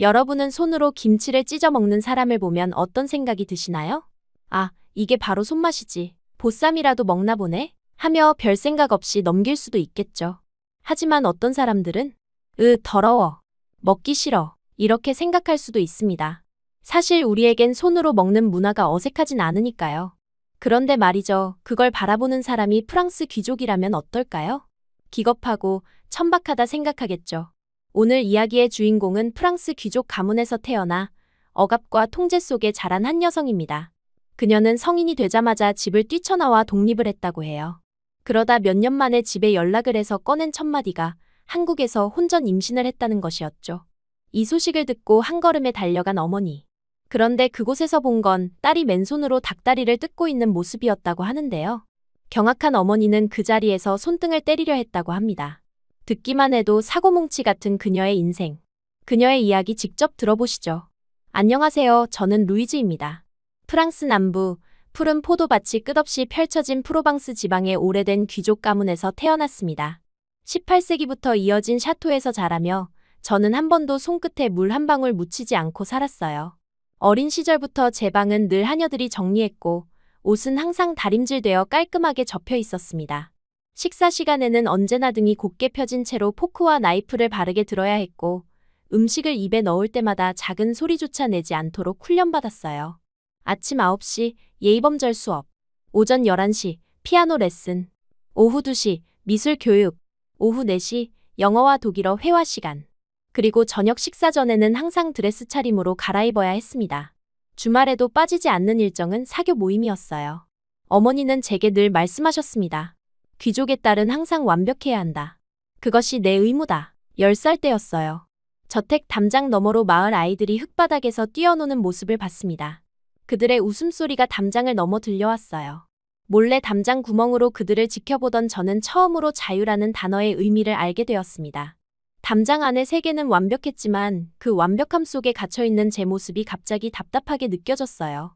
여러분은 손으로 김치를 찢어 먹는 사람을 보면 어떤 생각이 드시나요? 아, 이게 바로 손맛이지. 보쌈이라도 먹나 보네? 하며 별 생각 없이 넘길 수도 있겠죠. 하지만 어떤 사람들은 더러워. 먹기 싫어. 이렇게 생각할 수도 있습니다. 사실 우리에겐 손으로 먹는 문화가 어색하진 않으니까요. 그런데 말이죠. 그걸 바라보는 사람이 프랑스 귀족이라면 어떨까요? 기겁하고 천박하다 생각하겠죠. 오늘 이야기의 주인공은 프랑스 귀족 가문에서 태어나 억압과 통제 속에 자란 한 여성입니다. 그녀는 성인이 되자마자 집을 뛰쳐나와 독립을 했다고 해요. 그러다 몇 년 만에 집에 연락을 해서 꺼낸 첫마디가 한국에서 혼전 임신을 했다는 것이었죠. 이 소식을 듣고 한 걸음에 달려간 어머니. 그런데 그곳에서 본 건 딸이 맨손으로 닭다리를 뜯고 있는 모습이었다고 하는데요. 경악한 어머니는 그 자리에서 손등을 때리려 했다고 합니다. 듣기만 해도 사고뭉치 같은 그녀의 인생. 그녀의 이야기 직접 들어보시죠. 안녕하세요. 저는 루이즈입니다. 프랑스 남부 푸른 포도밭이 끝없이 펼쳐진 프로방스 지방의 오래된 귀족 가문에서 태어났습니다. 18세기부터 이어진 샤토에서 자라며 저는 한 번도 손끝에 물 한 방울 묻히지 않고 살았어요. 어린 시절부터 제 방은 늘 하녀들이 정리했고 옷은 항상 다림질되어 깔끔하게 접혀 있었습니다. 식사 시간에는 언제나 등이 곧게 펴진 채로 포크와 나이프를 바르게 들어야 했고 음식을 입에 넣을 때마다 작은 소리조차 내지 않도록 훈련받았어요. 아침 9시 예의범절 수업, 오전 11시 피아노 레슨, 오후 2시 미술 교육, 오후 4시 영어와 독일어 회화 시간. 그리고 저녁 식사 전에는 항상 드레스 차림으로 갈아입어야 했습니다. 주말에도 빠지지 않는 일정은 사교 모임이었어요. 어머니는 제게 늘 말씀하셨습니다. 귀족의 딸은 항상 완벽해야 한다. 그것이 내 의무다. 10살 때였어요. 저택 담장 너머로 마을 아이들이 흙바닥에서 뛰어노는 모습을 봤습니다. 그들의 웃음소리가 담장을 넘어 들려왔어요. 몰래 담장 구멍으로 그들을 지켜보던 저는 처음으로 자유라는 단어의 의미를 알게 되었습니다. 담장 안의 세계는 완벽했지만 그 완벽함 속에 갇혀있는 제 모습이 갑자기 답답하게 느껴졌어요.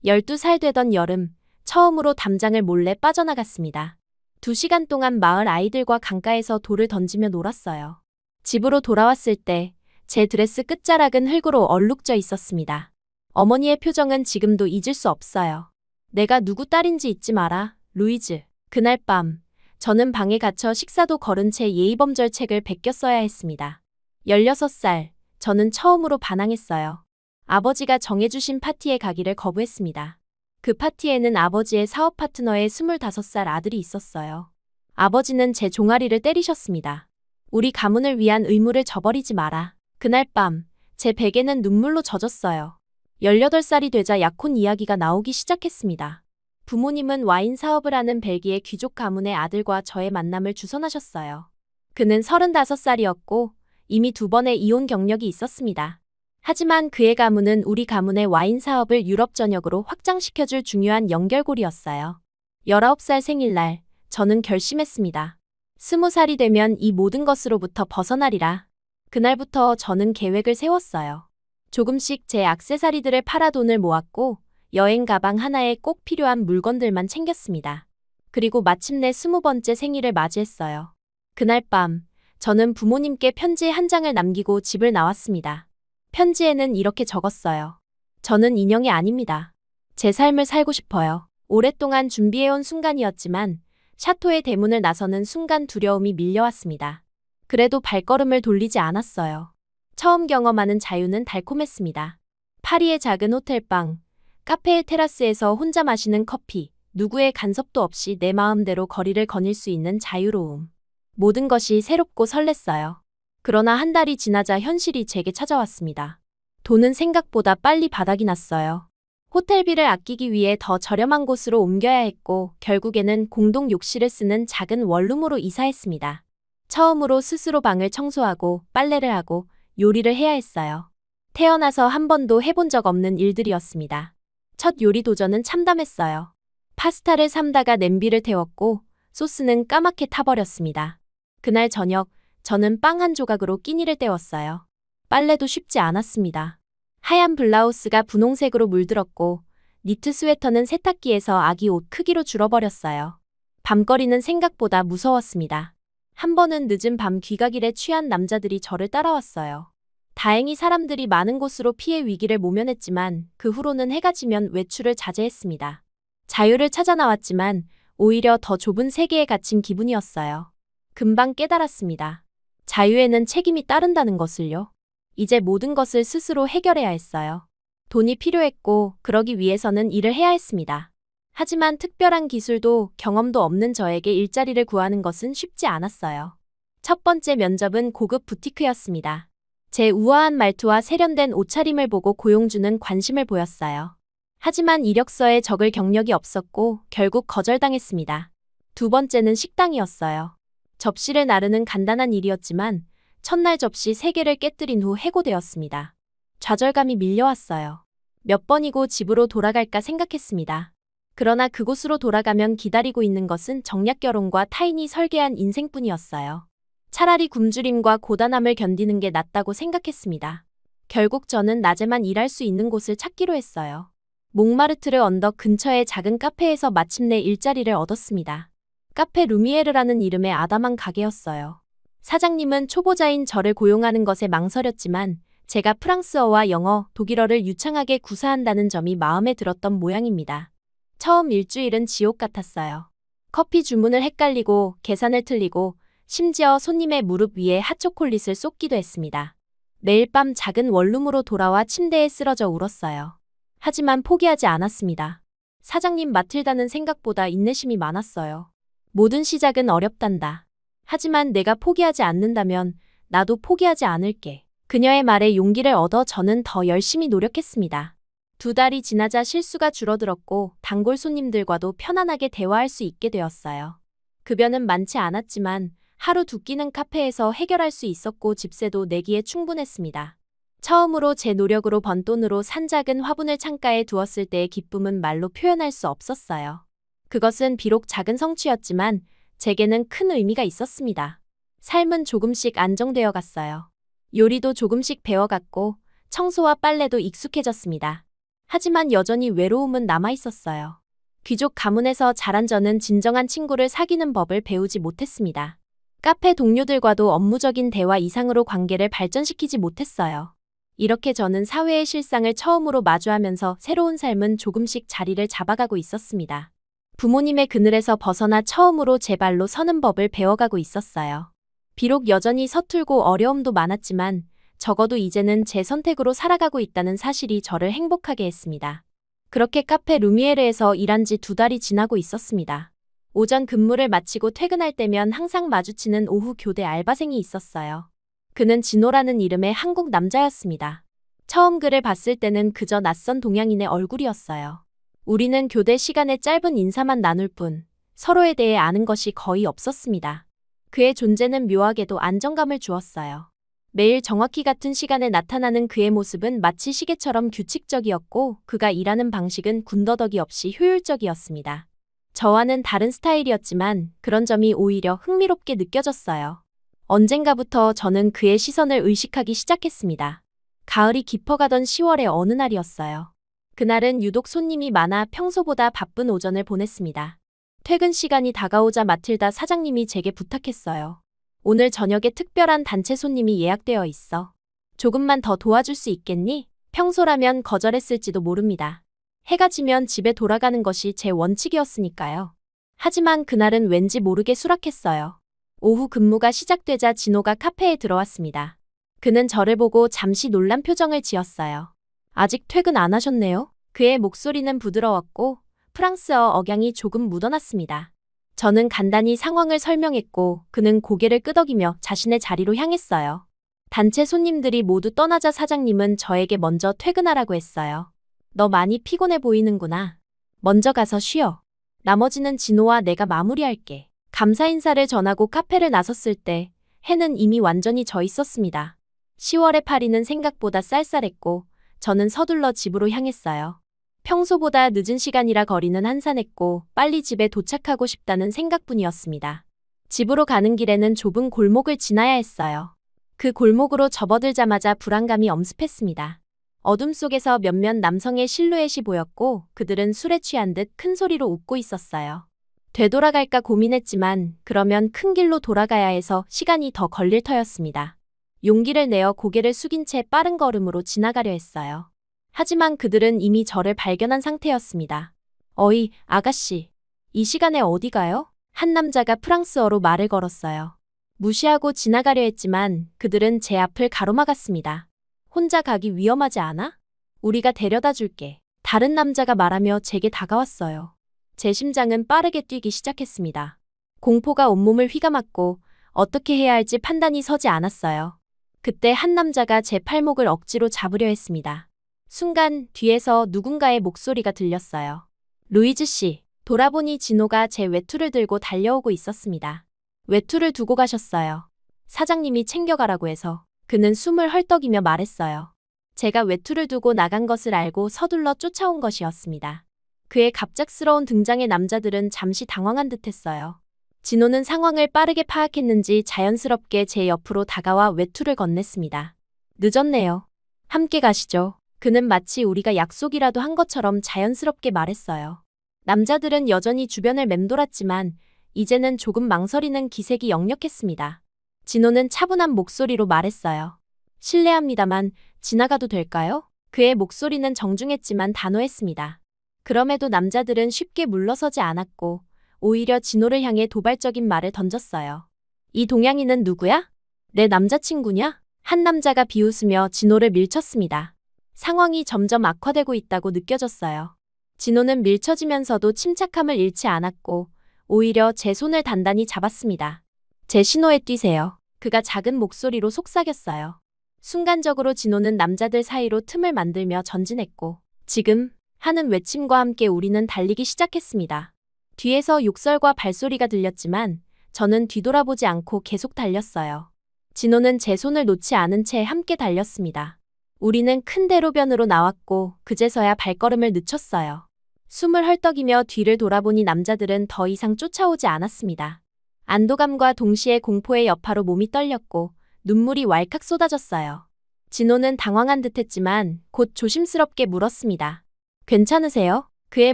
12살 되던 여름, 처음으로 담장을 몰래 빠져나갔습니다. 2시간 동안 마을 아이들과 강가에서 돌을 던지며 놀았어요. 집으로 돌아왔을 때 제 드레스 끝자락은 흙으로 얼룩져 있었습니다. 어머니의 표정은 지금도 잊을 수 없어요. 내가 누구 딸인지 잊지 마라, 루이즈. 그날 밤, 저는 방에 갇혀 식사도 거른 채 예의범절 책을 베껴 써야 했습니다. 16살, 저는 처음으로 반항했어요. 아버지가 정해주신 파티에 가기를 거부했습니다. 그 파티에는 아버지의 사업 파트너의 25살 아들이 있었어요. 아버지는 제 종아리를 때리셨습니다. 우리 가문을 위한 의무를 저버리지 마라. 그날 밤, 제 베개는 눈물로 젖었어요. 18살이 되자 약혼 이야기가 나오기 시작했습니다. 부모님은 와인 사업을 하는 벨기에 귀족 가문의 아들과 저의 만남을 주선하셨어요. 그는 35살이었고 이미 2번의 이혼 경력이 있었습니다. 하지만 그의 가문은 우리 가문의 와인 사업을 유럽 전역으로 확장시켜줄 중요한 연결고리였어요. 19살 생일날 저는 결심했습니다. 20살이 되면 이 모든 것으로부터 벗어나리라. 그날부터 저는 계획을 세웠어요. 조금씩 제 액세서리들을 팔아 돈을 모았고 여행 가방 하나에 꼭 필요한 물건들만 챙겼습니다. 그리고 마침내 20번째 생일을 맞이했어요. 그날 밤 저는 부모님께 편지 한 장을 남기고 집을 나왔습니다. 편지에는 이렇게 적었어요. 저는 인형이 아닙니다. 제 삶을 살고 싶어요. 오랫동안 준비해온 순간이었지만 샤토의 대문을 나서는 순간 두려움이 밀려왔습니다. 그래도 발걸음을 돌리지 않았어요. 처음 경험하는 자유는 달콤했습니다. 파리의 작은 호텔방, 카페의 테라스에서 혼자 마시는 커피, 누구의 간섭도 없이 내 마음대로 거리를 거닐 수 있는 자유로움. 모든 것이 새롭고 설렜어요. 그러나 한 달이 지나자 현실이 제게 찾아왔습니다. 돈은 생각보다 빨리 바닥이 났어요. 호텔비를 아끼기 위해 더 저렴한 곳으로 옮겨야 했고 결국에는 공동 욕실을 쓰는 작은 원룸으로 이사했습니다. 처음으로 스스로 방을 청소하고 빨래를 하고 요리를 해야 했어요. 태어나서 한 번도 해본 적 없는 일들이었습니다. 첫 요리 도전은 참담했어요. 파스타를 삶다가 냄비를 태웠고 소스는 까맣게 타버렸습니다. 그날 저녁 저는 빵 한 조각으로 끼니를 때웠어요. 빨래도 쉽지 않았습니다. 하얀 블라우스가 분홍색으로 물들었고 니트 스웨터는 세탁기에서 아기 옷 크기로 줄어버렸어요. 밤거리는 생각보다 무서웠습니다. 한 번은 늦은 밤 귀가길에 취한 남자들이 저를 따라왔어요. 다행히 사람들이 많은 곳으로 피해 위기를 모면했지만 그 후로는 해가 지면 외출을 자제했습니다. 자유를 찾아 나왔지만 오히려 더 좁은 세계에 갇힌 기분이었어요. 금방 깨달았습니다. 자유에는 책임이 따른다는 것을요. 이제 모든 것을 스스로 해결해야 했어요. 돈이 필요했고 그러기 위해서는 일을 해야 했습니다. 하지만 특별한 기술도 경험도 없는 저에게 일자리를 구하는 것은 쉽지 않았어요. 첫 번째 면접은 고급 부티크였습니다. 제 우아한 말투와 세련된 옷차림을 보고 고용주는 관심을 보였어요. 하지만 이력서에 적을 경력이 없었고 결국 거절당했습니다. 두 번째는 식당이었어요. 접시를 나르는 간단한 일이었지만 첫날 접시 3개를 깨뜨린 후 해고되었습니다. 좌절감이 밀려왔어요. 몇 번이고 집으로 돌아갈까 생각했습니다. 그러나 그곳으로 돌아가면 기다리고 있는 것은 정략 결혼과 타인이 설계한 인생뿐이었어요. 차라리 굶주림과 고단함을 견디는 게 낫다고 생각했습니다. 결국 저는 낮에만 일할 수 있는 곳을 찾기로 했어요. 몽마르트르 언덕 근처의 작은 카페에서 마침내 일자리를 얻었습니다. 카페 루미에르라는 이름의 아담한 가게였어요. 사장님은 초보자인 저를 고용하는 것에 망설였지만 제가 프랑스어와 영어, 독일어를 유창하게 구사한다는 점이 마음에 들었던 모양입니다. 처음 일주일은 지옥 같았어요. 커피 주문을 헷갈리고 계산을 틀리고 심지어 손님의 무릎 위에 핫초콜릿을 쏟기도 했습니다. 매일 밤 작은 원룸으로 돌아와 침대에 쓰러져 울었어요. 하지만 포기하지 않았습니다. 사장님 마틸다는 생각보다 인내심이 많았어요. 모든 시작은 어렵단다. 하지만 내가 포기하지 않는다면 나도 포기하지 않을게. 그녀의 말에 용기를 얻어 저는 더 열심히 노력했습니다. 2달이 지나자 실수가 줄어들었고 단골 손님들과도 편안하게 대화할 수 있게 되었어요. 급여는 많지 않았지만 하루 2끼는 카페에서 해결할 수 있었고 집세도 내기에 충분했습니다. 처음으로 제 노력으로 번 돈으로 산 작은 화분을 창가에 두었을 때의 기쁨은 말로 표현할 수 없었어요. 그것은 비록 작은 성취였지만 제게는 큰 의미가 있었습니다. 삶은 조금씩 안정되어 갔어요. 요리도 조금씩 배워갔고 청소와 빨래도 익숙해졌습니다. 하지만 여전히 외로움은 남아있었어요. 귀족 가문에서 자란 저는 진정한 친구를 사귀는 법을 배우지 못했습니다. 카페 동료들과도 업무적인 대화 이상으로 관계를 발전시키지 못했어요. 이렇게 저는 사회의 실상을 처음으로 마주하면서 새로운 삶은 조금씩 자리를 잡아가고 있었습니다. 부모님의 그늘에서 벗어나 처음으로 제 발로 서는 법을 배워가고 있었어요. 비록 여전히 서툴고 어려움도 많았지만 적어도 이제는 제 선택으로 살아가고 있다는 사실이 저를 행복하게 했습니다. 그렇게 카페 루미에르에서 일한 지 2달이 지나고 있었습니다. 오전 근무를 마치고 퇴근할 때면 항상 마주치는 오후 교대 알바생이 있었어요. 그는 진호라는 이름의 한국 남자였습니다. 처음 그를 봤을 때는 그저 낯선 동양인의 얼굴이었어요. 우리는 교대 시간에 짧은 인사만 나눌 뿐 서로에 대해 아는 것이 거의 없었습니다. 그의 존재는 묘하게도 안정감을 주었어요. 매일 정확히 같은 시간에 나타나는 그의 모습은 마치 시계처럼 규칙적이었고 그가 일하는 방식은 군더더기 없이 효율적이었습니다. 저와는 다른 스타일이었지만 그런 점이 오히려 흥미롭게 느껴졌어요. 언젠가부터 저는 그의 시선을 의식하기 시작했습니다. 가을이 깊어가던 10월의 어느 날이었어요. 그날은 유독 손님이 많아 평소보다 바쁜 오전을 보냈습니다. 퇴근 시간이 다가오자 마틸다 사장님이 제게 부탁했어요. 오늘 저녁에 특별한 단체 손님이 예약되어 있어. 조금만 더 도와줄 수 있겠니? 평소라면 거절했을지도 모릅니다. 해가 지면 집에 돌아가는 것이 제 원칙이었으니까요. 하지만 그날은 왠지 모르게 수락했어요. 오후 근무가 시작되자 진호가 카페에 들어왔습니다. 그는 저를 보고 잠시 놀란 표정을 지었어요. 아직 퇴근 안 하셨네요? 그의 목소리는 부드러웠고 프랑스어 억양이 조금 묻어났습니다. 저는 간단히 상황을 설명했고 그는 고개를 끄덕이며 자신의 자리로 향했어요. 단체 손님들이 모두 떠나자 사장님은 저에게 먼저 퇴근하라고 했어요. 너 많이 피곤해 보이는구나. 먼저 가서 쉬어. 나머지는 진호와 내가 마무리할게. 감사 인사를 전하고 카페를 나섰을 때 해는 이미 완전히 져 있었습니다. 10월의 파리는 생각보다 쌀쌀했고 저는 서둘러 집으로 향했어요. 평소보다 늦은 시간이라 거리는 한산했고 빨리 집에 도착하고 싶다는 생각뿐이었습니다. 집으로 가는 길에는 좁은 골목을 지나야 했어요. 그 골목으로 접어들자마자 불안감이 엄습했습니다. 어둠 속에서 몇몇 남성의 실루엣이 보였고 그들은 술에 취한 듯 큰 소리로 웃고 있었어요. 되돌아갈까 고민했지만 그러면 큰 길로 돌아가야 해서 시간이 더 걸릴 터였습니다. 용기를 내어 고개를 숙인 채 빠른 걸음으로 지나가려 했어요. 하지만 그들은 이미 저를 발견한 상태였습니다. 어이, 아가씨. 이 시간에 어디 가요? 한 남자가 프랑스어로 말을 걸었어요. 무시하고 지나가려 했지만 그들은 제 앞을 가로막았습니다. 혼자 가기 위험하지 않아? 우리가 데려다 줄게. 다른 남자가 말하며 제게 다가왔어요. 제 심장은 빠르게 뛰기 시작했습니다. 공포가 온몸을 휘감았고 어떻게 해야 할지 판단이 서지 않았어요. 그때 한 남자가 제 팔목을 억지로 잡으려 했습니다. 순간 뒤에서 누군가의 목소리가 들렸어요. 루이즈 씨. 돌아보니 진호가 제 외투를 들고 달려오고 있었습니다. 외투를 두고 가셨어요. 사장님이 챙겨가라고 해서. 그는 숨을 헐떡이며 말했어요. 제가 외투를 두고 나간 것을 알고 서둘러 쫓아온 것이었습니다. 그의 갑작스러운 등장에 남자들은 잠시 당황한 듯했어요. 진호는 상황을 빠르게 파악했는지 자연스럽게 제 옆으로 다가와 외투를 건넸습니다. 늦었네요. 함께 가시죠. 그는 마치 우리가 약속이라도 한 것처럼 자연스럽게 말했어요. 남자들은 여전히 주변을 맴돌았지만 이제는 조금 망설이는 기색이 역력했습니다. 진호는 차분한 목소리로 말했어요. 실례합니다만 지나가도 될까요? 그의 목소리는 정중했지만 단호했습니다. 그럼에도 남자들은 쉽게 물러서지 않았고 오히려 진호를 향해 도발적인 말을 던졌어요. 이 동양인은 누구야? 내 남자친구냐? 한 남자가 비웃으며 진호를 밀쳤습니다. 상황이 점점 악화되고 있다고 느껴졌어요. 진호는 밀쳐지면서도 침착함을 잃지 않았고 오히려 제 손을 단단히 잡았습니다. 제 신호에 뛰세요. 그가 작은 목소리로 속삭였어요. 순간적으로 진호는 남자들 사이로 틈을 만들며 전진했고 지금 하는 외침과 함께 우리는 달리기 시작했습니다. 뒤에서 욕설과 발소리가 들렸지만 저는 뒤돌아보지 않고 계속 달렸어요. 진호는 제 손을 놓지 않은 채 함께 달렸습니다. 우리는 큰 대로변으로 나왔고 그제서야 발걸음을 늦췄어요. 숨을 헐떡이며 뒤를 돌아보니 남자들은 더 이상 쫓아오지 않았습니다. 안도감과 동시에 공포의 여파로 몸이 떨렸고 눈물이 왈칵 쏟아졌어요. 진호는 당황한 듯했지만 곧 조심스럽게 물었습니다. 괜찮으세요? 그의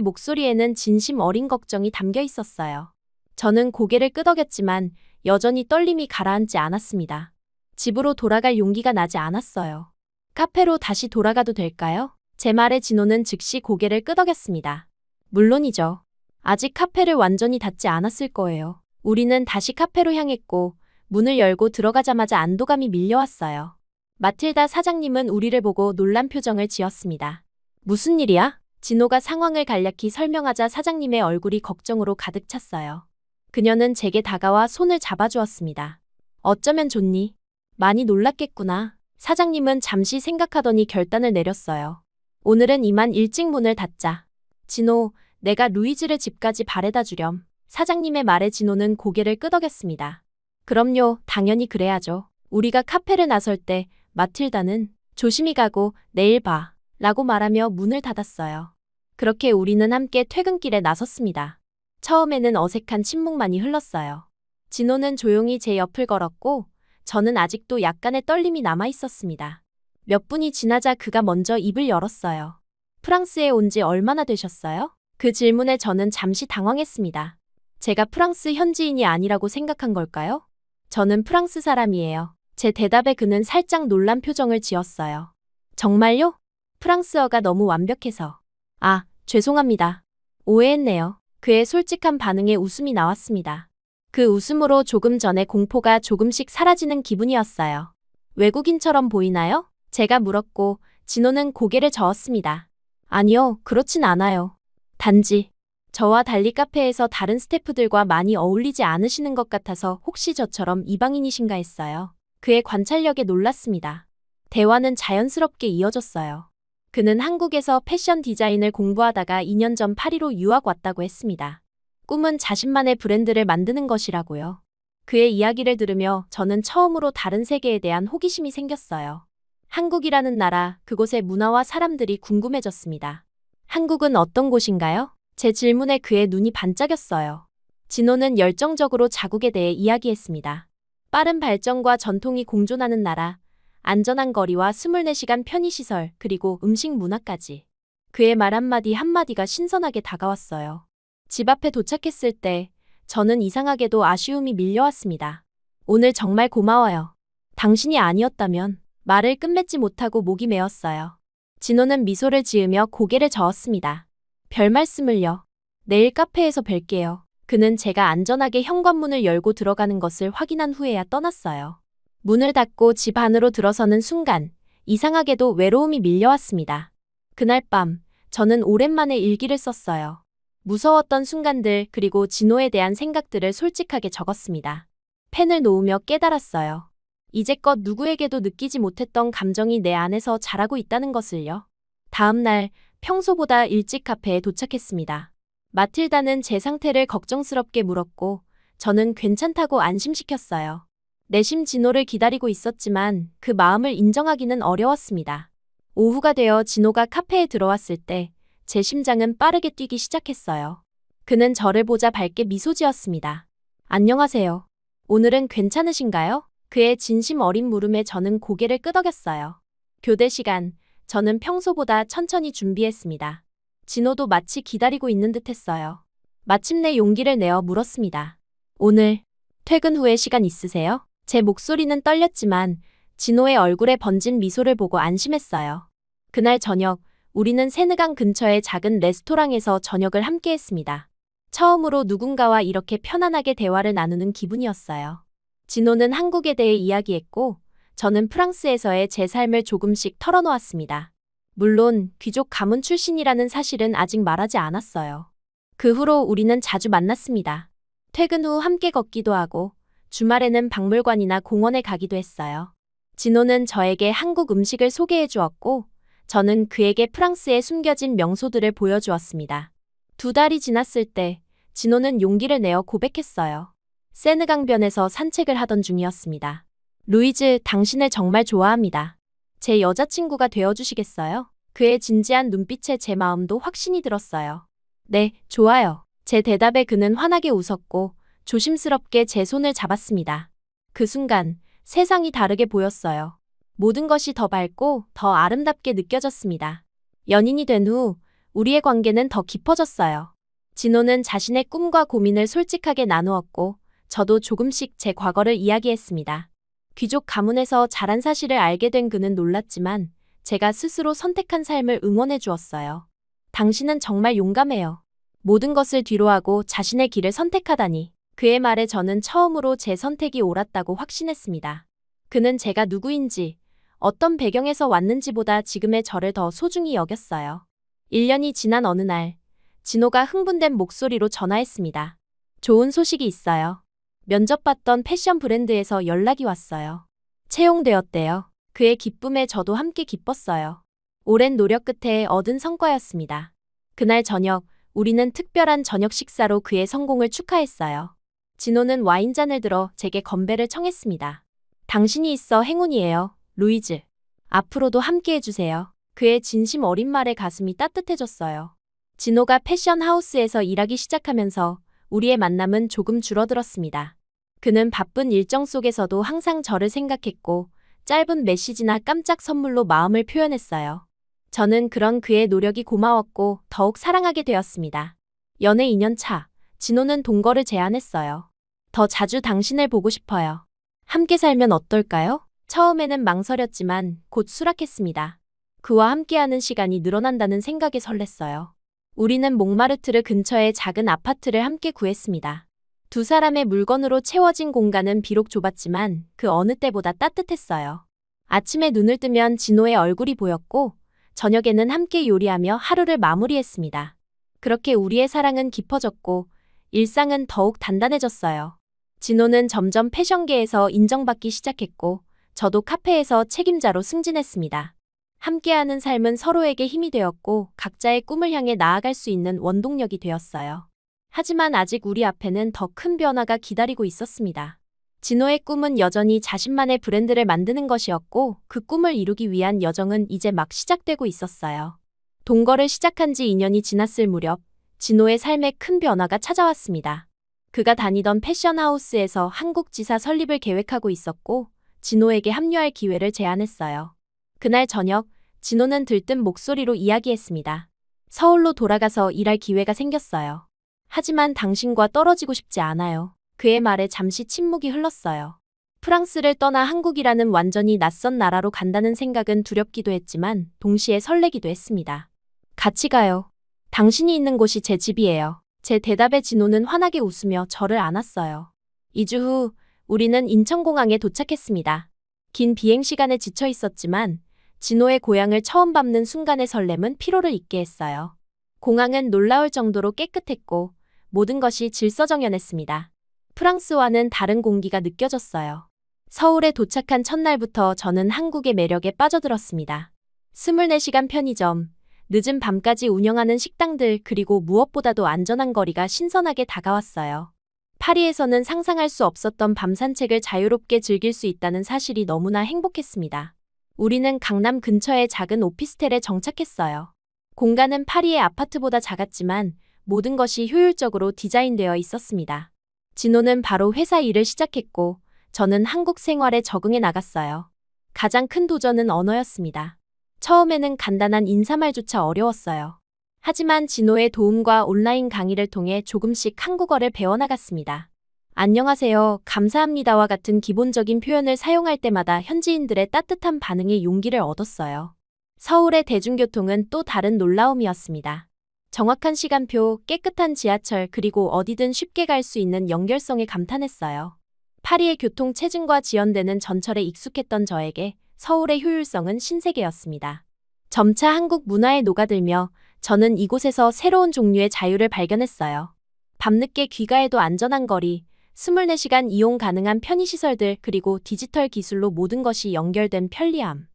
목소리에는 진심 어린 걱정이 담겨 있었어요. 저는 고개를 끄덕였지만 여전히 떨림이 가라앉지 않았습니다. 집으로 돌아갈 용기가 나지 않았어요. 카페로 다시 돌아가도 될까요? 제 말에 진호는 즉시 고개를 끄덕였습니다. 물론이죠. 아직 카페를 완전히 닫지 않았을 거예요. 우리는 다시 카페로 향했고 문을 열고 들어가자마자 안도감이 밀려왔어요. 마틸다 사장님은 우리를 보고 놀란 표정을 지었습니다. 무슨 일이야? 진호가 상황을 간략히 설명하자 사장님의 얼굴이 걱정으로 가득 찼어요. 그녀는 제게 다가와 손을 잡아주었습니다. 어쩌면 좋니? 많이 놀랐겠구나. 사장님은 잠시 생각하더니 결단을 내렸어요. 오늘은 이만 일찍 문을 닫자. 진호, 내가 루이즈를 집까지 바래다 주렴. 사장님의 말에 진호는 고개를 끄덕였습니다. 그럼요, 당연히 그래야죠. 우리가 카페를 나설 때 마틸다는 조심히 가고 내일 봐 라고 말하며 문을 닫았어요. 그렇게 우리는 함께 퇴근길에 나섰습니다. 처음에는 어색한 침묵만이 흘렀어요. 진호는 조용히 제 옆을 걸었고 저는 아직도 약간의 떨림이 남아 있었습니다. 몇 분이 지나자 그가 먼저 입을 열었어요. 프랑스에 온 지 얼마나 되셨어요? 그 질문에 저는 잠시 당황했습니다. 제가 프랑스 현지인이 아니라고 생각한 걸까요? 저는 프랑스 사람이에요. 제 대답에 그는 살짝 놀란 표정을 지었어요. 정말요? 프랑스어가 너무 완벽해서. 아, 죄송합니다. 오해했네요. 그의 솔직한 반응에 웃음이 나왔습니다. 그 웃음으로 조금 전에 공포가 조금씩 사라지는 기분이었어요. 외국인처럼 보이나요? 제가 물었고 진호는 고개를 저었습니다. 아니요, 그렇진 않아요. 단지 저와 달리 카페에서 다른 스태프들과 많이 어울리지 않으시는 것 같아서 혹시 저처럼 이방인이신가 했어요. 그의 관찰력에 놀랐습니다. 대화는 자연스럽게 이어졌어요. 그는 한국에서 패션 디자인을 공부하다가 2년 전 파리로 유학 왔다고 했습니다. 꿈은 자신만의 브랜드를 만드는 것이라고요. 그의 이야기를 들으며 저는 처음으로 다른 세계에 대한 호기심이 생겼어요. 한국이라는 나라, 그곳의 문화와 사람들이 궁금해졌습니다. 한국은 어떤 곳인가요? 제 질문에 그의 눈이 반짝였어요. 진호는 열정적으로 자국에 대해 이야기했습니다. 빠른 발전과 전통이 공존하는 나라, 안전한 거리와 24시간 편의시설, 그리고 음식 문화까지. 그의 말 한마디 한마디가 신선하게 다가왔어요. 집 앞에 도착했을 때 저는 이상하게도 아쉬움이 밀려왔습니다. 오늘 정말 고마워요. 당신이 아니었다면 말을 끝맺지 못하고 목이 메었어요. 진호는 미소를 지으며 고개를 저었습니다. 별 말씀을요. 내일 카페에서 뵐게요. 그는 제가 안전하게 현관문을 열고 들어가는 것을 확인한 후에야 떠났어요. 문을 닫고 집 안으로 들어서는 순간 이상하게도 외로움이 밀려왔습니다. 그날 밤 저는 오랜만에 일기를 썼어요. 무서웠던 순간들 그리고 진호에 대한 생각들을 솔직하게 적었습니다. 펜을 놓으며 깨달았어요. 이제껏 누구에게도 느끼지 못했던 감정이 내 안에서 자라고 있다는 것을요. 다음 날 평소보다 일찍 카페에 도착했습니다. 마틸다는 제 상태를 걱정스럽게 물었고 저는 괜찮다고 안심시켰어요. 내심 진호를 기다리고 있었지만 그 마음을 인정하기는 어려웠습니다. 오후가 되어 진호가 카페에 들어왔을 때 제 심장은 빠르게 뛰기 시작했어요. 그는 저를 보자 밝게 미소 지었습니다. 안녕하세요. 오늘은 괜찮으신가요? 그의 진심 어린 물음에 저는 고개를 끄덕였어요. 교대 시간, 저는 평소보다 천천히 준비했습니다. 진호도 마치 기다리고 있는 듯 했어요. 마침내 용기를 내어 물었습니다. 오늘 퇴근 후에 시간 있으세요? 제 목소리는 떨렸지만 진호의 얼굴에 번진 미소를 보고 안심했어요. 그날 저녁, 우리는 세느강 근처의 작은 레스토랑에서 저녁을 함께 했습니다. 처음으로 누군가와 이렇게 편안하게 대화를 나누는 기분이었어요. 진호는 한국에 대해 이야기했고 저는 프랑스에서의 제 삶을 조금씩 털어놓았습니다. 물론 귀족 가문 출신이라는 사실은 아직 말하지 않았어요. 그 후로 우리는 자주 만났습니다. 퇴근 후 함께 걷기도 하고 주말에는 박물관이나 공원에 가기도 했어요. 진호는 저에게 한국 음식을 소개해 주었고 저는 그에게 프랑스에 숨겨진 명소들을 보여주었습니다. 2달이 지났을 때 진호는 용기를 내어 고백했어요. 세느강변에서 산책을 하던 중이었습니다. 루이즈, 당신을 정말 좋아합니다. 제 여자친구가 되어주시겠어요? 그의 진지한 눈빛에 제 마음도 확신이 들었어요. 네, 좋아요. 제 대답에 그는 환하게 웃었고 조심스럽게 제 손을 잡았습니다. 그 순간 세상이 다르게 보였어요. 모든 것이 더 밝고 더 아름답게 느껴졌습니다. 연인이 된 후 우리의 관계는 더 깊어졌어요. 진호는 자신의 꿈과 고민을 솔직하게 나누었고 저도 조금씩 제 과거를 이야기했습니다. 귀족 가문에서 자란 사실을 알게 된 그는 놀랐지만 제가 스스로 선택한 삶을 응원해 주었어요. 당신은 정말 용감해요. 모든 것을 뒤로하고 자신의 길을 선택하다니. 그의 말에 저는 처음으로 제 선택이 옳았다고 확신했습니다. 그는 제가 누구인지, 어떤 배경에서 왔는지보다 지금의 저를 더 소중히 여겼어요. 1년이 지난 어느 날, 진호가 흥분된 목소리로 전화했습니다. 좋은 소식이 있어요. 면접봤던 패션 브랜드에서 연락이 왔어요. 채용되었대요. 그의 기쁨에 저도 함께 기뻤어요. 오랜 노력 끝에 얻은 성과였습니다. 그날 저녁, 우리는 특별한 저녁 식사로 그의 성공을 축하했어요. 진호는 와인잔을 들어 제게 건배를 청했습니다. 당신이 있어 행운이에요, 루이즈. 앞으로도 함께 해주세요. 그의 진심 어린 말에 가슴이 따뜻해졌어요. 진호가 패션 하우스에서 일하기 시작하면서 우리의 만남은 조금 줄어들었습니다. 그는 바쁜 일정 속에서도 항상 저를 생각했고 짧은 메시지나 깜짝 선물로 마음을 표현했어요. 저는 그런 그의 노력이 고마웠고 더욱 사랑하게 되었습니다. 연애 2년 차, 진호는 동거를 제안했어요. 더 자주 당신을 보고 싶어요. 함께 살면 어떨까요? 처음에는 망설였지만 곧 수락했습니다. 그와 함께하는 시간이 늘어난다는 생각에 설렜어요. 우리는 몽마르트르 근처의 작은 아파트를 함께 구했습니다. 두 사람의 물건으로 채워진 공간은 비록 좁았지만 그 어느 때보다 따뜻했어요. 아침에 눈을 뜨면 진호의 얼굴이 보였고 저녁에는 함께 요리하며 하루를 마무리했습니다. 그렇게 우리의 사랑은 깊어졌고 일상은 더욱 단단해졌어요. 진호는 점점 패션계에서 인정받기 시작했고 저도 카페에서 책임자로 승진했습니다. 함께하는 삶은 서로에게 힘이 되었고 각자의 꿈을 향해 나아갈 수 있는 원동력이 되었어요. 하지만 아직 우리 앞에는 더 큰 변화가 기다리고 있었습니다. 진호의 꿈은 여전히 자신만의 브랜드를 만드는 것이었고 그 꿈을 이루기 위한 여정은 이제 막 시작되고 있었어요. 동거를 시작한 지 2년이 지났을 무렵 진호의 삶에 큰 변화가 찾아왔습니다. 그가 다니던 패션하우스에서 한국 지사 설립을 계획하고 있었고 진호에게 합류할 기회를 제안했어요. 그날 저녁 진호는 들뜬 목소리로 이야기했습니다. 서울로 돌아가서 일할 기회가 생겼어요. 하지만 당신과 떨어지고 싶지 않아요. 그의 말에 잠시 침묵이 흘렀어요. 프랑스를 떠나 한국이라는 완전히 낯선 나라로 간다는 생각은 두렵기도 했지만 동시에 설레기도 했습니다. 같이 가요. 당신이 있는 곳이 제 집이에요. 제 대답에 진호는 환하게 웃으며 저를 안았어요. 2주 후 우리는 인천공항에 도착했습니다. 긴 비행 시간에 지쳐 있었지만 진호의 고향을 처음 밟는 순간의 설렘은 피로를 잊게 했어요. 공항은 놀라울 정도로 깨끗했고 모든 것이 질서정연했습니다. 프랑스와는 다른 공기가 느껴졌어요. 서울에 도착한 첫날부터 저는 한국의 매력에 빠져들었습니다. 24시간 편의점, 늦은 밤까지 운영하는 식당들 그리고 무엇보다도 안전한 거리가 신선하게 다가왔어요. 파리에서는 상상할 수 없었던 밤 산책을 자유롭게 즐길 수 있다는 사실이 너무나 행복했습니다. 우리는 강남 근처의 작은 오피스텔에 정착했어요. 공간은 파리의 아파트보다 작았지만 모든 것이 효율적으로 디자인되어 있었습니다. 진호는 바로 회사 일을 시작했고 저는 한국 생활에 적응해 나갔어요. 가장 큰 도전은 언어였습니다. 처음에는 간단한 인사말조차 어려웠어요. 하지만 진호의 도움과 온라인 강의를 통해 조금씩 한국어를 배워나갔습니다. 안녕하세요, 감사합니다와 같은 기본적인 표현을 사용할 때마다 현지인들의 따뜻한 반응에 용기를 얻었어요. 서울의 대중교통은 또 다른 놀라움이었습니다. 정확한 시간표, 깨끗한 지하철 그리고 어디든 쉽게 갈 수 있는 연결성에 감탄했어요. 파리의 교통 체증과 지연되는 전철에 익숙했던 저에게 서울의 효율성은 신세계였습니다. 점차 한국 문화에 녹아들며 저는 이곳에서 새로운 종류의 자유를 발견했어요. 밤늦게 귀가해도 안전한 거리, 24시간 이용 가능한 편의시설들 그리고 디지털 기술로 모든 것이 연결된 편리함.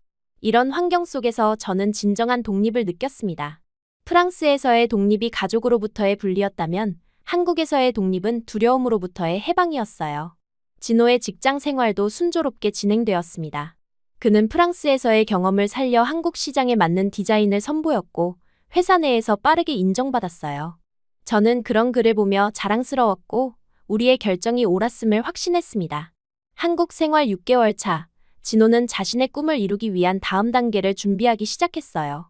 이런 환경 속에서 저는 진정한 독립을 느꼈습니다. 프랑스에서의 독립이 가족으로부터의 분리였다면 한국에서의 독립은 두려움으로부터의 해방이었어요. 진호의 직장 생활도 순조롭게 진행되었습니다. 그는 프랑스에서의 경험을 살려 한국 시장에 맞는 디자인을 선보였고 회사 내에서 빠르게 인정받았어요. 저는 그런 그를 보며 자랑스러웠고 우리의 결정이 옳았음을 확신했습니다. 한국 생활 6개월 차, 진호는 자신의 꿈을 이루기 위한 다음 단계를 준비하기 시작했어요.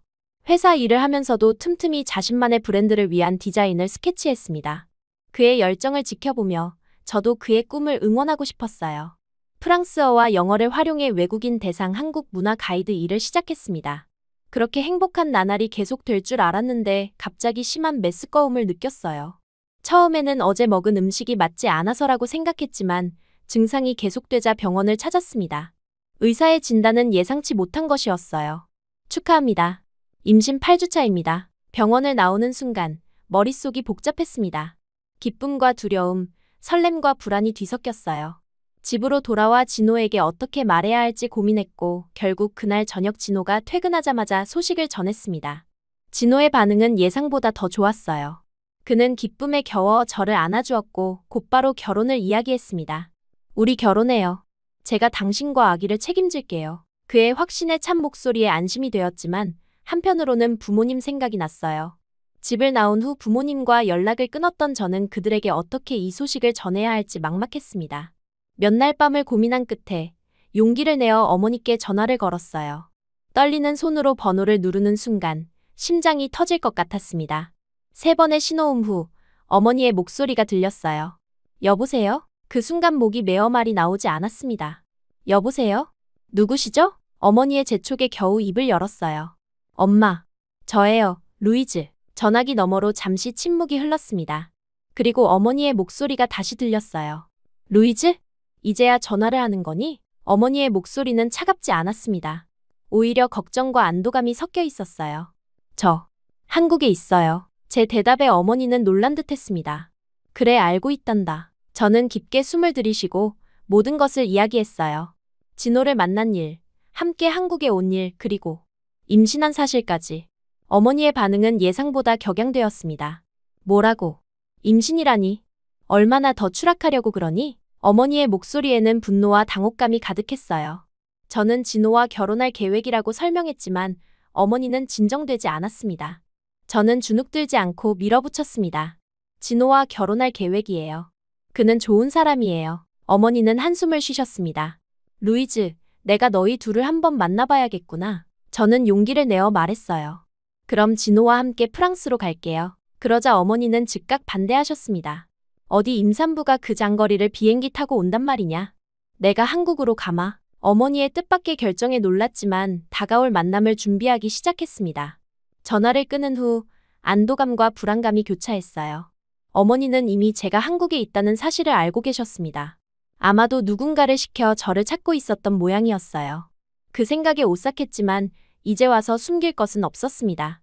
회사 일을 하면서도 틈틈이 자신만의 브랜드를 위한 디자인을 스케치했습니다. 그의 열정을 지켜보며 저도 그의 꿈을 응원하고 싶었어요. 프랑스어와 영어를 활용해 외국인 대상 한국 문화 가이드 일을 시작했습니다. 그렇게 행복한 나날이 계속될 줄 알았는데 갑자기 심한 메스꺼움을 느꼈어요. 처음에는 어제 먹은 음식이 맞지 않아서라고 생각했지만 증상이 계속되자 병원을 찾았습니다. 의사의 진단은 예상치 못한 것이었어요. 축하합니다. 임신 8주차입니다. 병원을 나오는 순간 머릿속이 복잡했습니다. 기쁨과 두려움, 설렘과 불안이 뒤섞였어요. 집으로 돌아와 진호에게 어떻게 말해야 할지 고민했고 결국 그날 저녁 진호가 퇴근하자마자 소식을 전했습니다. 진호의 반응은 예상보다 더 좋았어요. 그는 기쁨에 겨워 저를 안아주었고 곧바로 결혼을 이야기했습니다. 우리 결혼해요. 제가 당신과 아기를 책임질게요. 그의 확신에 찬 목소리에 안심이 되었지만 한편으로는 부모님 생각이 났어요. 집을 나온 후 부모님과 연락을 끊었던 저는 그들에게 어떻게 이 소식을 전해야 할지 막막했습니다. 몇 날 밤을 고민한 끝에 용기를 내어 어머니께 전화를 걸었어요. 떨리는 손으로 번호를 누르는 순간 심장이 터질 것 같았습니다. 3번의 신호음 후 어머니의 목소리가 들렸어요. 여보세요? 그 순간 목이 메어 말이 나오지 않았습니다. 여보세요? 누구시죠? 어머니의 재촉에 겨우 입을 열었어요. 엄마, 저예요, 루이즈. 전화기 너머로 잠시 침묵이 흘렀습니다. 그리고 어머니의 목소리가 다시 들렸어요. 루이즈? 이제야 전화를 하는 거니? 어머니의 목소리는 차갑지 않았습니다. 오히려 걱정과 안도감이 섞여 있었어요. 저 한국에 있어요. 제 대답에 어머니는 놀란 듯했습니다. 그래, 알고 있단다. 저는 깊게 숨을 들이쉬고 모든 것을 이야기했어요. 진호를 만난 일, 함께 한국에 온 일, 그리고 임신한 사실까지. 어머니의 반응은 예상보다 격양되었습니다. 뭐라고? 임신이라니? 얼마나 더 추락하려고 그러니? 어머니의 목소리에는 분노와 당혹감이 가득했어요. 저는 진호와 결혼할 계획이라고 설명했지만 어머니는 진정되지 않았습니다. 저는 주눅들지 않고 밀어붙였습니다. 진호와 결혼할 계획이에요. 그는 좋은 사람이에요. 어머니는 한숨을 쉬셨습니다. 루이즈, 내가 너희 둘을 한번 만나봐야겠구나. 저는 용기를 내어 말했어요. 그럼 진호와 함께 프랑스로 갈게요. 그러자 어머니는 즉각 반대하셨습니다. 어디 임산부가 그 장거리를 비행기 타고 온단 말이냐? 내가 한국으로 가마. 어머니의 뜻밖의 결정에 놀랐지만 다가올 만남을 준비하기 시작했습니다. 전화를 끊은 후 안도감과 불안감이 교차했어요. 어머니는 이미 제가 한국에 있다는 사실을 알고 계셨습니다. 아마도 누군가를 시켜 저를 찾고 있었던 모양이었어요. 그 생각에 오싹했지만 이제 와서 숨길 것은 없었습니다.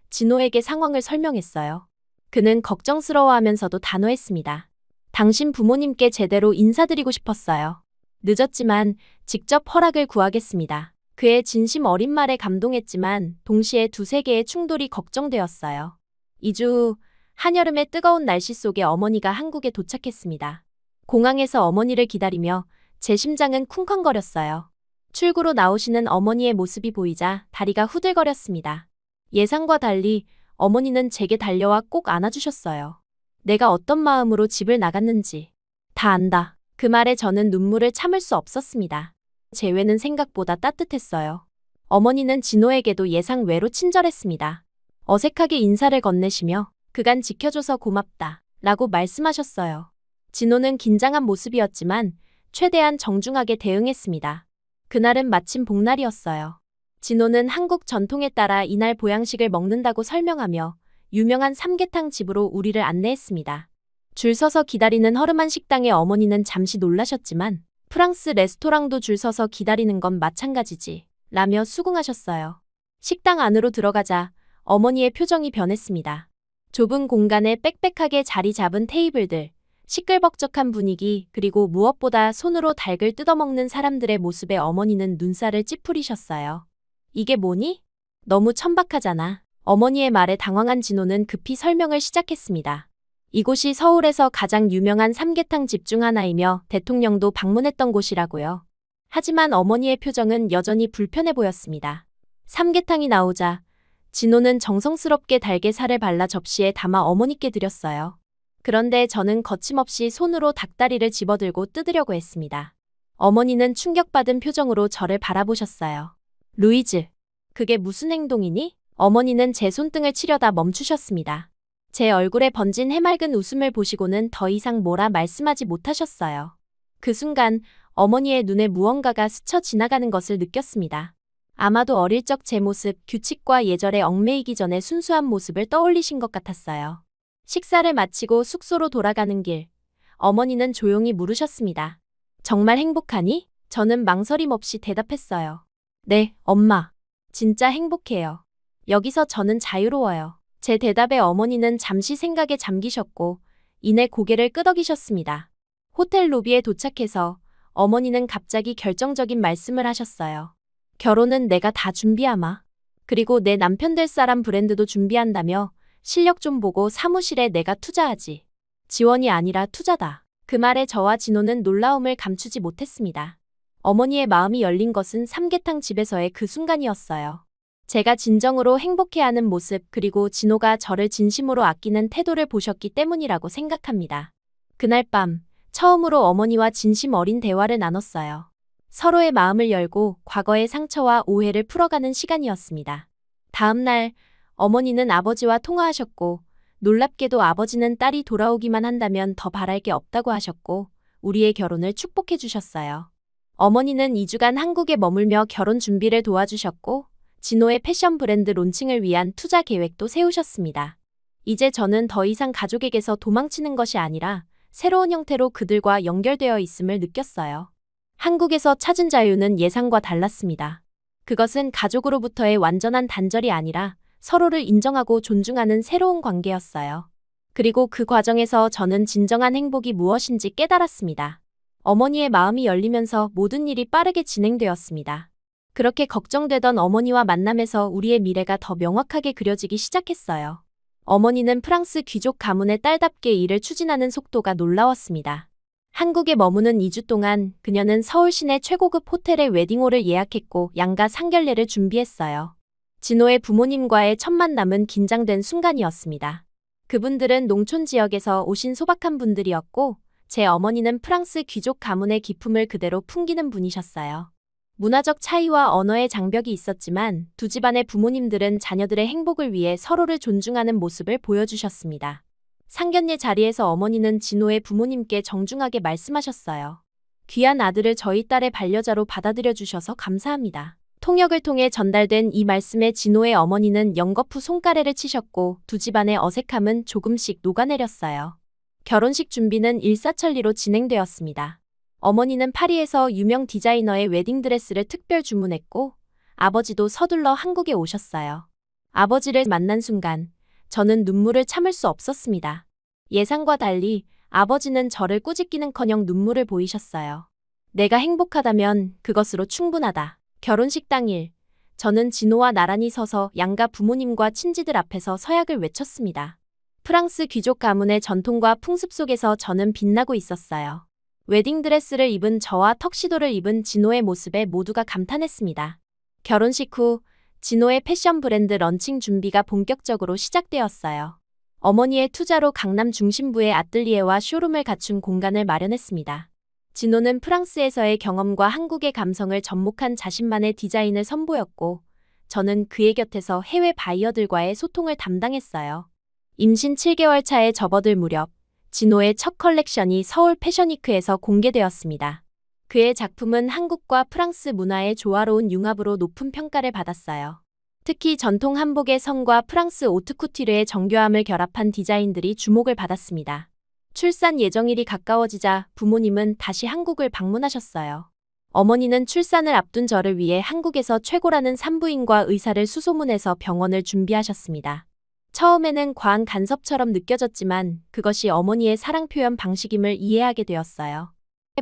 진호에게 상황을 설명했어요. 그는 걱정스러워하면서도 단호했습니다. 당신 부모님께 제대로 인사드리고 싶었어요. 늦었지만 직접 허락을 구하겠습니다. 그의 진심 어린 말에 감동했지만 동시에 두세 개의 충돌이 걱정되었어요. 2주 후 한여름의 뜨거운 날씨 속에 어머니가 한국에 도착했습니다. 공항에서 어머니를 기다리며 제 심장은 쿵쾅거렸어요. 출구로 나오시는 어머니의 모습이 보이자 다리가 후들거렸습니다. 예상과 달리 어머니는 제게 달려와 꼭 안아주셨어요. 내가 어떤 마음으로 집을 나갔는지 다 안다. 그 말에 저는 눈물을 참을 수 없었습니다. 제 외는 생각보다 따뜻했어요. 어머니는 진호에게도 예상 외로 친절했습니다. 어색하게 인사를 건네시며 그간 지켜줘서 고맙다 라고 말씀하셨어요. 진호는 긴장한 모습이었지만 최대한 정중하게 대응했습니다. 그날은 마침 복날이었어요. 진호는 한국 전통에 따라 이날 보양식을 먹는다고 설명하며 유명한 삼계탕 집으로 우리를 안내했습니다. 줄 서서 기다리는 허름한 식당에 어머니는 잠시 놀라셨지만 프랑스 레스토랑도 줄 서서 기다리는 건 마찬가지지 라며 수긍하셨어요. 식당 안으로 들어가자 어머니의 표정이 변했습니다. 좁은 공간에 빽빽하게 자리 잡은 테이블들, 시끌벅적한 분위기, 그리고 무엇보다 손으로 닭을 뜯어먹는 사람들의 모습에 어머니는 눈살을 찌푸리셨어요. 이게 뭐니? 너무 천박하잖아. 어머니의 말에 당황한 진호는 급히 설명을 시작했습니다. 이곳이 서울에서 가장 유명한 삼계탕 집 중 하나이며 대통령도 방문했던 곳이라고요. 하지만 어머니의 표정은 여전히 불편해 보였습니다. 삼계탕이 나오자 진호는 정성스럽게 달걀살을 발라 접시에 담아 어머니께 드렸어요. 그런데 저는 거침없이 손으로 닭다리를 집어들고 뜯으려고 했습니다. 어머니는 충격받은 표정으로 저를 바라보셨어요. 루이즈, 그게 무슨 행동이니? 어머니는 제 손등을 치려다 멈추셨습니다. 제 얼굴에 번진 해맑은 웃음을 보시고는 더 이상 뭐라 말씀하지 못하셨어요. 그 순간 어머니의 눈에 무언가가 스쳐 지나가는 것을 느꼈습니다. 아마도 어릴 적 제 모습, 규칙과 예절에 얽매이기 전에 순수한 모습을 떠올리신 것 같았어요. 식사를 마치고 숙소로 돌아가는 길, 어머니는 조용히 물으셨습니다. 정말 행복하니? 저는 망설임 없이 대답했어요. 네, 엄마. 진짜 행복해요. 여기서 저는 자유로워요. 제 대답에 어머니는 잠시 생각에 잠기셨고 이내 고개를 끄덕이셨습니다. 호텔 로비에 도착해서 어머니는 갑자기 결정적인 말씀을 하셨어요. 결혼은 내가 다 준비하마. 그리고 내 남편 될 사람 브랜드도 준비한다며 실력 좀 보고 사무실에 내가 투자하지. 지원이 아니라 투자다. 그 말에 저와 진호는 놀라움을 감추지 못했습니다. 어머니의 마음이 열린 것은 삼계탕 집에서의 그 순간이었어요. 제가 진정으로 행복해하는 모습, 그리고 진호가 저를 진심으로 아끼는 태도를 보셨기 때문이라고 생각합니다. 그날 밤 처음으로 어머니와 진심 어린 대화를 나눴어요. 서로의 마음을 열고 과거의 상처와 오해를 풀어가는 시간이었습니다. 다음 날 어머니는 아버지와 통화하셨고 놀랍게도 아버지는 딸이 돌아오기만 한다면 더 바랄 게 없다고 하셨고 우리의 결혼을 축복해 주셨어요. 어머니는 2주간 한국에 머물며 결혼 준비를 도와주셨고 진호의 패션 브랜드 론칭을 위한 투자 계획도 세우셨습니다. 이제 저는 더 이상 가족에게서 도망치는 것이 아니라 새로운 형태로 그들과 연결되어 있음을 느꼈어요. 한국에서 찾은 자유는 예상과 달랐습니다. 그것은 가족으로부터의 완전한 단절이 아니라 서로를 인정하고 존중하는 새로운 관계였어요. 그리고 그 과정에서 저는 진정한 행복이 무엇인지 깨달았습니다. 어머니의 마음이 열리면서 모든 일이 빠르게 진행되었습니다. 그렇게 걱정되던 어머니와 만남에서 우리의 미래가 더 명확하게 그려지기 시작했어요. 어머니는 프랑스 귀족 가문의 딸답게 일을 추진하는 속도가 놀라웠습니다. 한국에 머무는 2주 동안 그녀는 서울 시내 최고급 호텔의 웨딩홀을 예약했고 양가 상견례를 준비했어요. 진호의 부모님과의 첫 만남은 긴장된 순간이었습니다. 그분들은 농촌 지역에서 오신 소박한 분들이었고 제 어머니는 프랑스 귀족 가문의 기품을 그대로 풍기는 분이셨어요. 문화적 차이와 언어의 장벽이 있었지만 두 집안의 부모님들은 자녀들의 행복을 위해 서로를 존중하는 모습을 보여주셨습니다. 상견례 자리에서 어머니는 진호의 부모님께 정중하게 말씀하셨어요. 귀한 아들을 저희 딸의 반려자로 받아들여 주셔서 감사합니다. 통역을 통해 전달된 이 말씀에 진호의 어머니는 연거푸 손가래를 치셨고 두 집안의 어색함은 조금씩 녹아내렸어요. 결혼식 준비는 일사천리로 진행되었습니다. 어머니는 파리에서 유명 디자이너의 웨딩드레스를 특별 주문했고 아버지도 서둘러 한국에 오셨어요. 아버지를 만난 순간 저는 눈물을 참을 수 없었습니다. 예상과 달리 아버지는 저를 꾸짖기는커녕 눈물을 보이셨어요. 내가 행복하다면 그것으로 충분하다. 결혼식 당일, 저는 진호와 나란히 서서 양가 부모님과 친지들 앞에서 서약을 외쳤습니다. 프랑스 귀족 가문의 전통과 풍습 속에서 저는 빛나고 있었어요. 웨딩드레스를 입은 저와 턱시도를 입은 진호의 모습에 모두가 감탄했습니다. 결혼식 후 진호의 패션 브랜드 런칭 준비가 본격적으로 시작되었어요. 어머니의 투자로 강남 중심부에 아뜰리에와 쇼룸을 갖춘 공간을 마련했습니다. 진호는 프랑스에서의 경험과 한국의 감성을 접목한 자신만의 디자인을 선보였고, 저는 그의 곁에서 해외 바이어들과의 소통을 담당했어요. 임신 7개월 차에 접어들 무렵, 진호의 첫 컬렉션이 서울 패션위크에서 공개되었습니다. 그의 작품은 한국과 프랑스 문화의 조화로운 융합으로 높은 평가를 받았어요. 특히 전통 한복의 성과 프랑스 오트쿠티르의 정교함을 결합한 디자인들이 주목을 받았습니다. 출산 예정일이 가까워지자 부모님은 다시 한국을 방문하셨어요. 어머니는 출산을 앞둔 저를 위해 한국에서 최고라는 산부인과 의사를 수소문해서 병원을 준비하셨습니다. 처음에는 과한 간섭처럼 느껴졌지만 그것이 어머니의 사랑 표현 방식임을 이해하게 되었어요.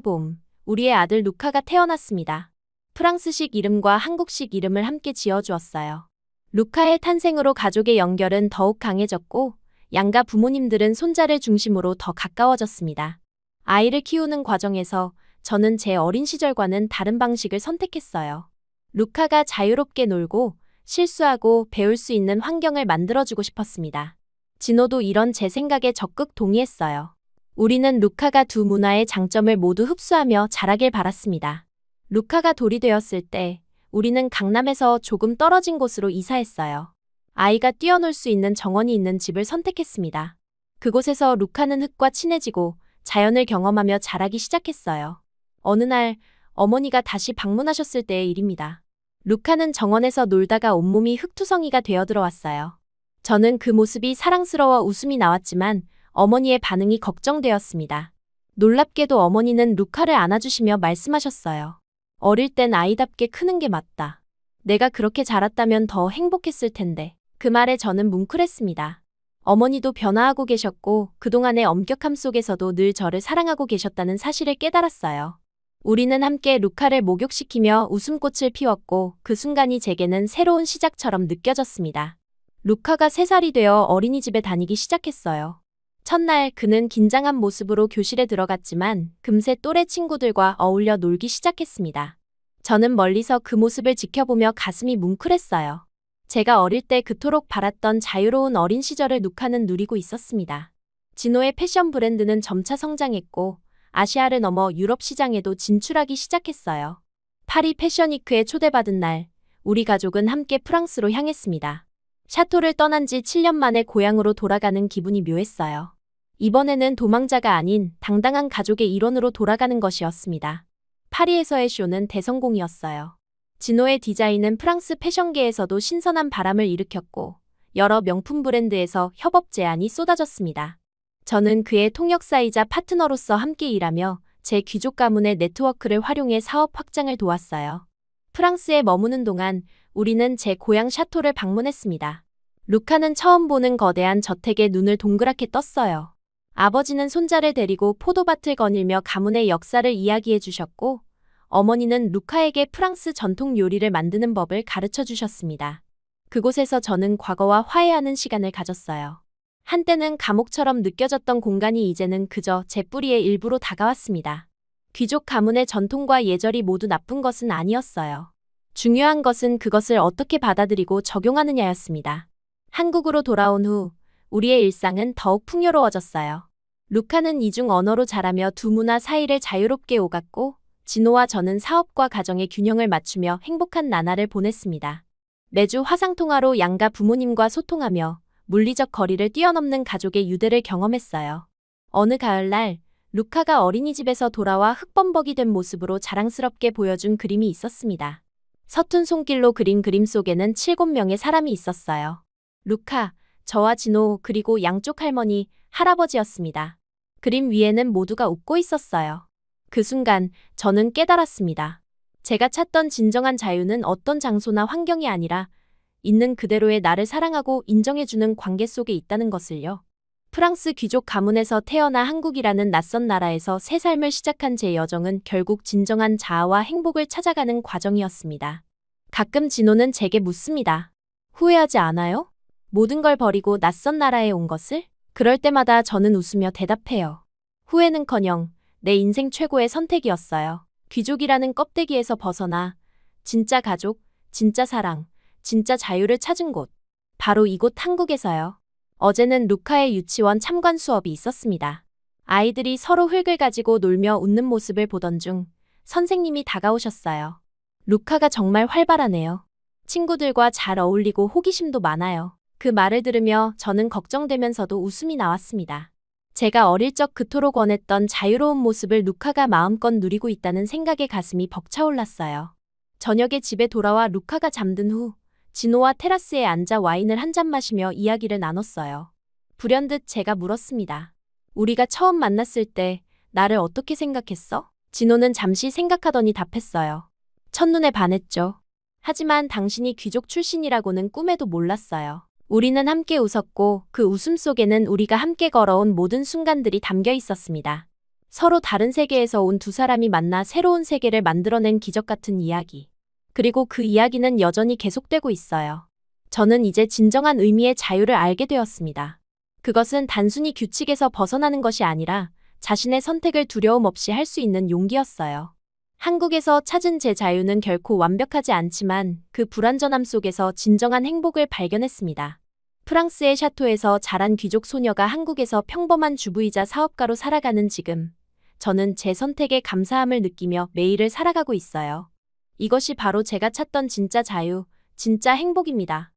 봄, 우리의 아들 루카가 태어났습니다. 프랑스식 이름과 한국식 이름을 함께 지어주었어요. 루카의 탄생으로 가족의 연결은 더욱 강해졌고 양가 부모님들은 손자를 중심으로 더 가까워졌습니다. 아이를 키우는 과정에서 저는 제 어린 시절과는 다른 방식을 선택했어요. 루카가 자유롭게 놀고 실수하고 배울 수 있는 환경을 만들어주고 싶었습니다. 진호도 이런 제 생각에 적극 동의했어요. 우리는 루카가 두 문화의 장점을 모두 흡수하며 자라길 바랐습니다. 루카가 돌이 되었을 때 우리는 강남에서 조금 떨어진 곳으로 이사했어요. 아이가 뛰어놀 수 있는 정원이 있는 집을 선택했습니다. 그곳에서 루카는 흙과 친해지고 자연을 경험하며 자라기 시작했어요. 어느 날 어머니가 다시 방문하셨을 때의 일입니다. 루카는 정원에서 놀다가 온몸이 흙투성이가 되어 들어왔어요. 저는 그 모습이 사랑스러워 웃음이 나왔지만 어머니의 반응이 걱정되었습니다. 놀랍게도 어머니는 루카를 안아주시며 말씀하셨어요. 어릴 땐 아이답게 크는 게 맞다. 내가 그렇게 자랐다면 더 행복했을 텐데. 그 말에 저는 뭉클했습니다. 어머니도 변화하고 계셨고 그동안의 엄격함 속에서도 늘 저를 사랑하고 계셨다는 사실을 깨달았어요. 우리는 함께 루카를 목욕시키며 웃음꽃을 피웠고 그 순간이 제게는 새로운 시작처럼 느껴졌습니다. 루카가 3살이 되어 어린이집에 다니기 시작했어요. 첫날 그는 긴장한 모습으로 교실에 들어갔지만 금세 또래 친구들과 어울려 놀기 시작했습니다. 저는 멀리서 그 모습을 지켜보며 가슴이 뭉클했어요. 제가 어릴 때 그토록 바랐던 자유로운 어린 시절을 루카는 누리고 있었습니다. 진호의 패션 브랜드는 점차 성장했고 아시아를 넘어 유럽 시장에도 진출하기 시작했어요. 파리 패션위크에 초대받은 날, 우리 가족은 함께 프랑스로 향했습니다. 샤토를 떠난 지 7년 만에 고향으로 돌아가는 기분이 묘했어요. 이번에는 도망자가 아닌 당당한 가족의 일원으로 돌아가는 것이었습니다. 파리에서의 쇼는 대성공이었어요. 진호의 디자인은 프랑스 패션계에서도 신선한 바람을 일으켰고 여러 명품 브랜드에서 협업 제안이 쏟아졌습니다. 저는 그의 통역사이자 파트너로서 함께 일하며 제 귀족 가문의 네트워크를 활용해 사업 확장을 도왔어요. 프랑스에 머무는 동안 우리는 제 고향 샤토를 방문했습니다. 루카는 처음 보는 거대한 저택에 눈을 동그랗게 떴어요. 아버지는 손자를 데리고 포도밭을 거닐며 가문의 역사를 이야기해 주셨고 어머니는 루카에게 프랑스 전통 요리를 만드는 법을 가르쳐 주셨습니다. 그곳에서 저는 과거와 화해하는 시간을 가졌어요. 한때는 감옥처럼 느껴졌던 공간이 이제는 그저 제 뿌리의 일부로 다가왔습니다. 귀족 가문의 전통과 예절이 모두 나쁜 것은 아니었어요. 중요한 것은 그것을 어떻게 받아들이고 적용하느냐였습니다. 한국으로 돌아온 후 우리의 일상은 더욱 풍요로워졌어요. 루카는 이중 언어로 자라며 두 문화 사이를 자유롭게 오갔고 진호와 저는 사업과 가정의 균형을 맞추며 행복한 나날을 보냈습니다. 매주 화상통화로 양가 부모님과 소통하며 물리적 거리를 뛰어넘는 가족의 유대를 경험했어요. 어느 가을날 루카가 어린이집에서 돌아와 흑범벅이 된 모습으로 자랑스럽게 보여준 그림이 있었습니다. 서툰 손길로 그린 그림 속에는 7명의 사람이 있었어요. 루카, 저와 진호, 그리고 양쪽 할머니, 할아버지였습니다. 그림 위에는 모두가 웃고 있었어요. 그 순간 저는 깨달았습니다. 제가 찾던 진정한 자유는 어떤 장소나 환경이 아니라 있는 그대로의 나를 사랑하고 인정해주는 관계 속에 있다는 것을요. 프랑스 귀족 가문에서 태어나 한국이라는 낯선 나라에서 새 삶을 시작한 제 여정은 결국 진정한 자아와 행복을 찾아가는 과정이었습니다. 가끔 진호는 제게 묻습니다. 후회하지 않아요? 모든 걸 버리고 낯선 나라에 온 것을? 그럴 때마다 저는 웃으며 대답해요. 후회는커녕 내 인생 최고의 선택이었어요. 귀족이라는 껍데기에서 벗어나 진짜 가족, 진짜 사랑, 진짜 자유를 찾은 곳. 바로 이곳 한국에서요. 어제는 루카의 유치원 참관 수업이 있었습니다. 아이들이 서로 흙을 가지고 놀며 웃는 모습을 보던 중 선생님이 다가오셨어요. 루카가 정말 활발하네요. 친구들과 잘 어울리고 호기심도 많아요. 그 말을 들으며 저는 걱정되면서도 웃음이 나왔습니다. 제가 어릴 적 그토록 원했던 자유로운 모습을 루카가 마음껏 누리고 있다는 생각에 가슴이 벅차올랐어요. 저녁에 집에 돌아와 루카가 잠든 후 진호와 테라스에 앉아 와인을 한 잔 마시며 이야기를 나눴어요. 불현듯 제가 물었습니다. 우리가 처음 만났을 때 나를 어떻게 생각했어? 진호는 잠시 생각하더니 답했어요. 첫눈에 반했죠. 하지만 당신이 귀족 출신이라고는 꿈에도 몰랐어요. 우리는 함께 웃었고 그 웃음 속에는 우리가 함께 걸어온 모든 순간들이 담겨 있었습니다. 서로 다른 세계에서 온 두 사람이 만나 새로운 세계를 만들어낸 기적 같은 이야기. 그리고 그 이야기는 여전히 계속되고 있어요. 저는 이제 진정한 의미의 자유를 알게 되었습니다. 그것은 단순히 규칙에서 벗어나는 것이 아니라 자신의 선택을 두려움 없이 할 수 있는 용기였어요. 한국에서 찾은 제 자유는 결코 완벽하지 않지만 그 불완전함 속에서 진정한 행복을 발견했습니다. 프랑스의 샤토에서 자란 귀족 소녀가 한국에서 평범한 주부이자 사업가로 살아가는 지금, 저는 제 선택에 감사함을 느끼며 매일을 살아가고 있어요. 이것이 바로 제가 찾던 진짜 자유, 진짜 행복입니다.